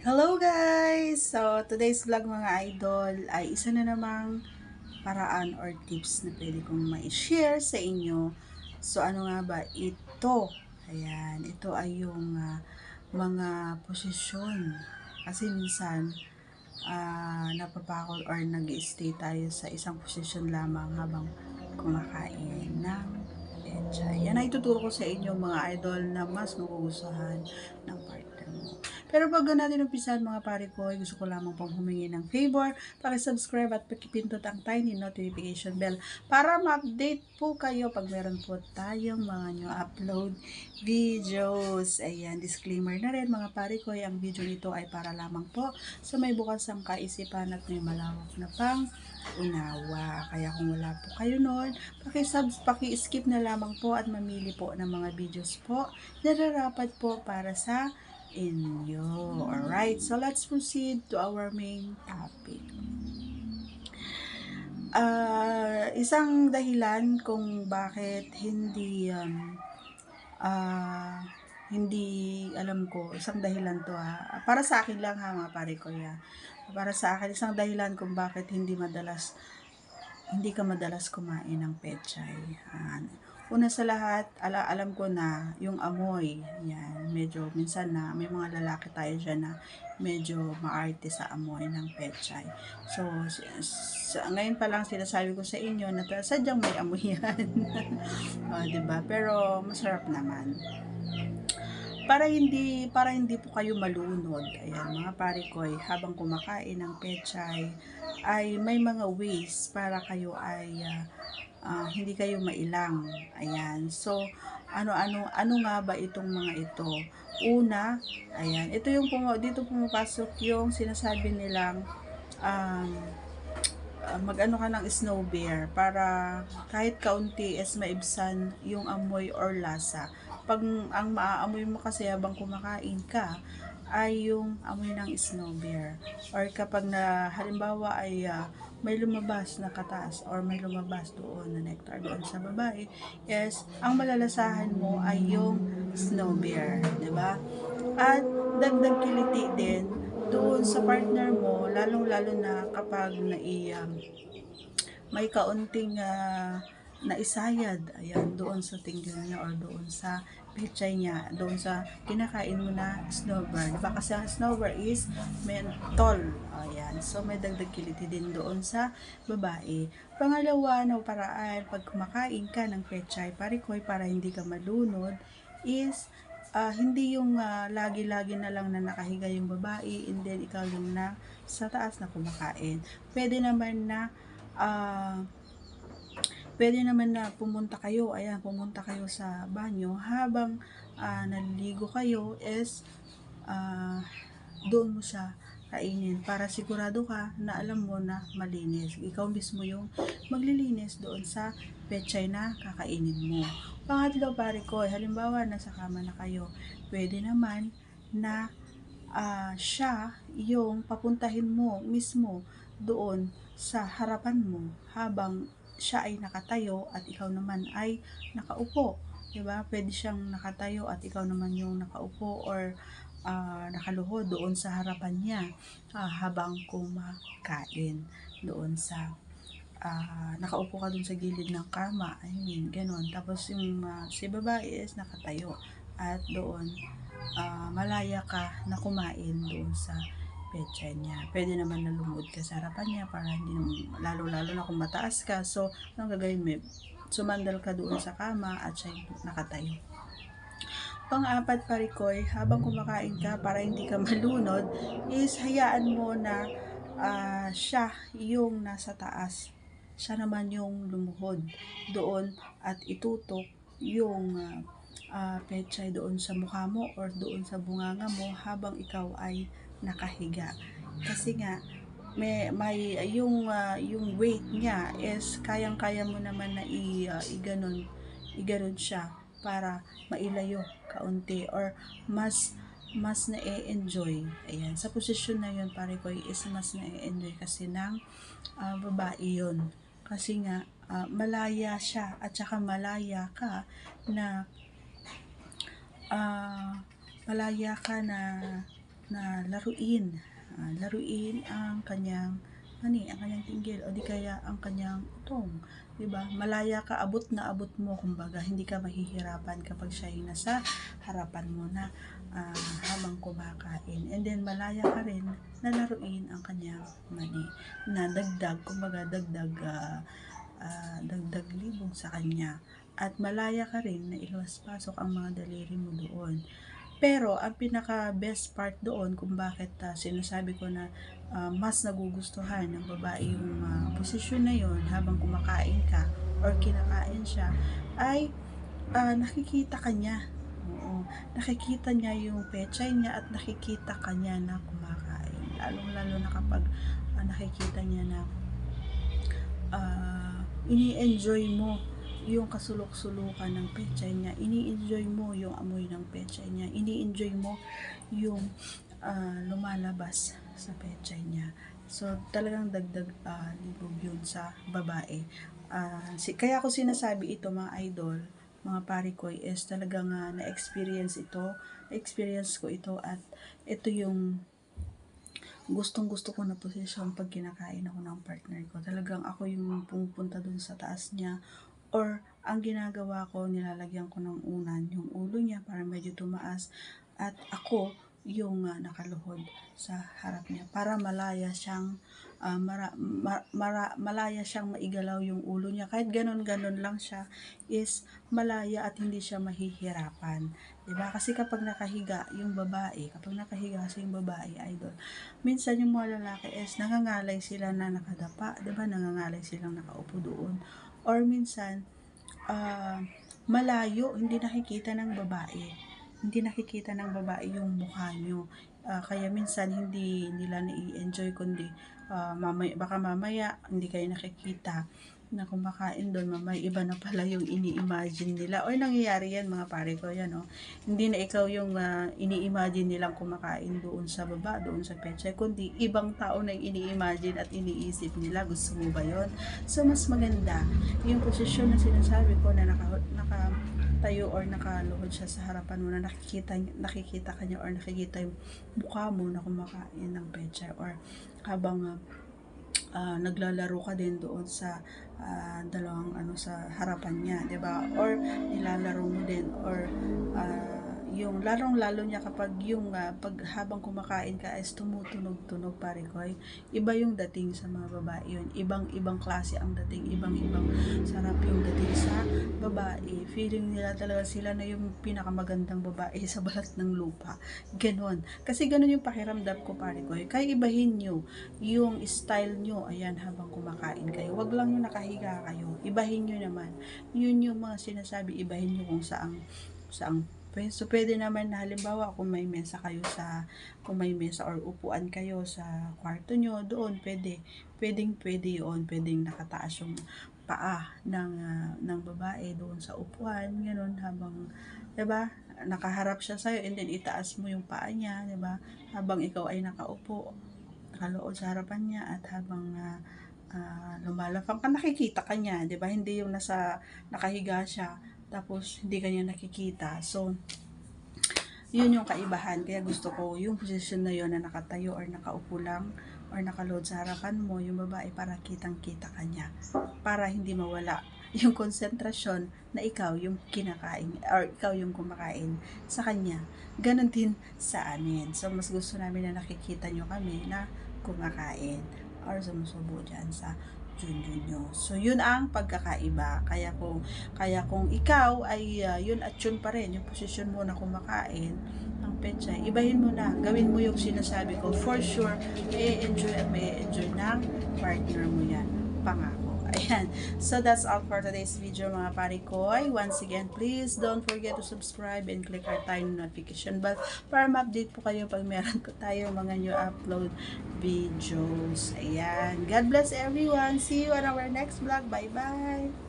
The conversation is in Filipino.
Hello guys! So, today's vlog mga idol ay isa na namang paraan or tips na pwede kong ma-share sa inyo. So, ano nga ba? Ito. Ayan. Ito ay yung mga posisyon. Kasi minsan, napapakol or nag-stay tayo sa isang posisyon lamang habang kumakain ng pechay. Yan ay tuturo ko sa inyo mga idol na mas magugustuhan ng partner mo. Pero bago natin umpisahan mga pare ko, gusto ko lamang pong humingi ng favor, paki-subscribe at pakipindot ang tiny notification bell para ma-update po kayo pag meron po tayong mga new upload videos. Ayan, disclaimer na rin mga pare ko, ang video nito ay para lamang po sa may bukas ang kaisipan at may malawak na pang unawa. Kaya kung wala po kayo noon, paki-skip na lamang po at mamili po ng mga videos po na narapat po para sa inyo. Alright, so let's proceed to our main topic. Isang dahilan kung bakit hindi alam ko, isang dahilan to para sa akin lang mga pare ko para sa akin, isang dahilan kung bakit hindi ka madalas kumain ng pechay. Una sa lahat, alam ko na yung amoy, yan, medyo minsan na may mga lalaki tayo dyan na medyo maarte sa amoy ng pechay. So, ngayon pa lang sinasabi ko sa inyo na sadyang may amoy yan. Diba? Pero masarap naman. Para hindi po kayo malunod, ayan mga pare ko, habang kumakain ng pechay ay may mga ways para kayo ay hindi kayo mailang. Ayan. So, ano nga ba itong mga ito? Una, ayan, ito yung dito pumapasok yung sinasabi nilang mag-ano ka ng snow bear para kahit kaunti is maibsan yung amoy or lasa. Pag ang maaamoy mo kasi habang kumakain ka ay yung amoy ng snow bear. Or kapag na halimbawa ay may lumabas na katas or may lumabas doon na nectar doon sa babae, yes, ang malalasahan mo ay yung snow bear, 'di ba? At dagdag kiliti din doon sa partner mo, lalong-lalo na kapag may kaunting naisayad, ayan, doon sa tinggil niya or doon sa pechay niya, doon sa kinakain mo na snowbird. Diba? Kasi ang snowbird is mentol. Ayan. So, may dagdag kiliti din doon sa babae. Pangalawa na paraan, pag kumakain ka ng pechay, parikoy, para hindi ka malunod, is hindi yung lagi-lagi na lang na nakahiga yung babae and then ikaw yung na sa taas na kumakain. Pwede naman na pumunta kayo sa banyo habang naliligo kayo is doon mo siya kainin para sigurado ka na alam mo na malinis. Ikaw mismo yung maglilinis doon sa pechay na kakainin mo. Pangatlo pare ko, halimbawa nasa kama na kayo, pwede naman na siya yung papuntahin mo mismo doon sa harapan mo habang siya ay nakatayo at ikaw naman ay nakaupo. Diba? Pwede siyang nakatayo at ikaw naman yung nakaupo or nakaluhod doon sa harapan niya habang kumakain doon sa nakaupo ka doon sa gilid ng kama, I mean, ganon. Tapos yung si babae is nakatayo at doon malaya ka na kumain doon sa pechay niya. Pwede naman na lumod ka sa harapan niya para hindi lalo-lalo na kung mataas ka. So, anong gagawin mo? Sumandal ka doon sa kama at siya nakatayo. Pang-apat parikoy, habang kumakain ka para hindi ka malunod, is hayaan mo na siya yung nasa taas. Siya naman yung lumuhod doon at itutok yung pechay doon sa mukha mo or doon sa bunganga mo habang ikaw ay nakahiga. Kasi nga, yung weight niya is kayang-kaya mo naman na iganon siya para mailayo kaunti or mas na-enjoy. Ayan, sa posisyon na yun pare ko is mas na-enjoy kasi ng babae yun. Kasi nga malaya siya at saka malaya ka na na laruin ang kanyang ang kanyang tinggil o di kaya ang kanyang utong, 'di ba? Malaya ka, abot na abot mo, kumbaga hindi ka mahihirapan kapag siya ay nasa harapan mo na habang kumakain. And then malaya ka rin na laruin ang kanyang mani na dagdag, kumbaga dagdag libog sa kanya. At malaya ka rin na iwas-pasok ang mga daliri mo doon. Pero ang pinaka best part doon kung bakit sinasabi ko na mas nagugustuhan ng babae yung posisyon na yon habang kumakain ka or kinakain siya ay nakikita ka niya. Oo, nakikita niya yung pechay niya at nakikita ka niya na kumakain. Lalong-lalo na kapag nakikita niya na ini-enjoy mo yung kasulok-sulukan ng pechay niya, ini-enjoy mo yung amoy ng pechay niya, ini-enjoy mo yung lumalabas sa pechay niya. So, talagang dagdag libog yun sa babae. Kaya ako sinasabi ito mga idol, mga pari ko, is talagang na-experience ko ito at ito yung gustong gusto ko na posisyon pag kinakain ako ng partner ko. Talagang ako yung pumupunta dun sa taas niya, or ang ginagawa ko, nilalagyan ko ng unan yung ulo niya para medyo tumaas at ako yung nakaluhod sa harap niya para malaya siyang malaya siyang maigalaw yung ulo niya. Kahit ganon-ganon lang siya is malaya at hindi siya mahihirapan. Diba? Kasi kapag nakahiga yung babae, idol, minsan yung mga lalaki is nangangalay sila na nakadapa, diba? Nangangalay silang nakaupo doon. Or minsan, malayo, hindi nakikita ng babae yung mukha nyo. Kaya minsan hindi nila na-enjoy, kundi baka mamaya hindi kayo nakikita na kumakain doon, mamaya iba na pala yung ini-imagine nila, or nangyayari yan mga pare ko, yan hindi na ikaw yung ini-imagine nilang kumakain doon sa baba, doon sa pechay, kundi ibang tao na ini-imagine at iniisip nila. Gusto mo ba yon? So mas maganda yung posisyon na sinasabi ko na tayo or nakaluhod siya sa harapan mo, na nakikita ka niya or nakikita yung mukha mo na kumakain ng pechay, or habang naglalaro ka din doon sa dalawang sa harapan niya, 'di ba? Or nilalaro mo din, or yung lalong-lalo niya kapag yung pag habang kumakain ka is tumutunog-tunog, pare ko, iba yung dating sa mga babae yun. Ibang klase ang dating, ibang sarap yung dating sa babae. Feeling nila talaga sila na yung pinakamagandang babae sa balat ng lupa. Ganon. Kasi ganon yung pakiramdam ko, pare ko. Kaya ibahin nyo yung style nyo, ayan, habang kumakain kayo. Wag lang yung nakahiga kayo. Ibahin nyo naman. Yun yung mga sinasabi, ibahin nyo kung saang so, pwede naman na halimbawa kung may mesa or upuan kayo sa kwarto nyo, doon pwede yun, pwedeng nakataas yung paa ng babae doon sa upuan, ganoon, habang, 'di ba, nakaharap siya sa'yo, and then itaas mo yung paa niya, 'di ba, habang ikaw ay nakaupo, nakalood sa harapan niya, at habang lumalapang ka, nakikita ka niya, 'di ba, hindi yung nakahiga siya tapos hindi kanya nakikita. So, yun yung kaibahan. Kaya gusto ko yung position na yun na nakatayo or nakaupo lang or nakaload sa harapan mo yung babae, para kitang-kita kanya, para hindi mawala yung konsentrasyon na ikaw yung kinakain or ikaw yung kumakain sa kanya. Ganon din sa amin. So, mas gusto namin na nakikita nyo kami na kumakain or sumusubo dyan sa junjun nyo. So, yun ang pagkakaiba. Kaya kung ikaw ay yun at yun pa rin, yung posisyon mo na kumakain ng pechay, ibahin mo na, gawin mo yung sinasabi ko. For sure, may enjoy ng partner mo yan. Pangako. Ayan. So, that's all for today's video, mga pare ko. Once again, please don't forget to subscribe and click our tiny notification bell para ma-update po kayo pag meron ko tayo mga new upload videos. Ayan. God bless everyone. See you on our next vlog. Bye-bye.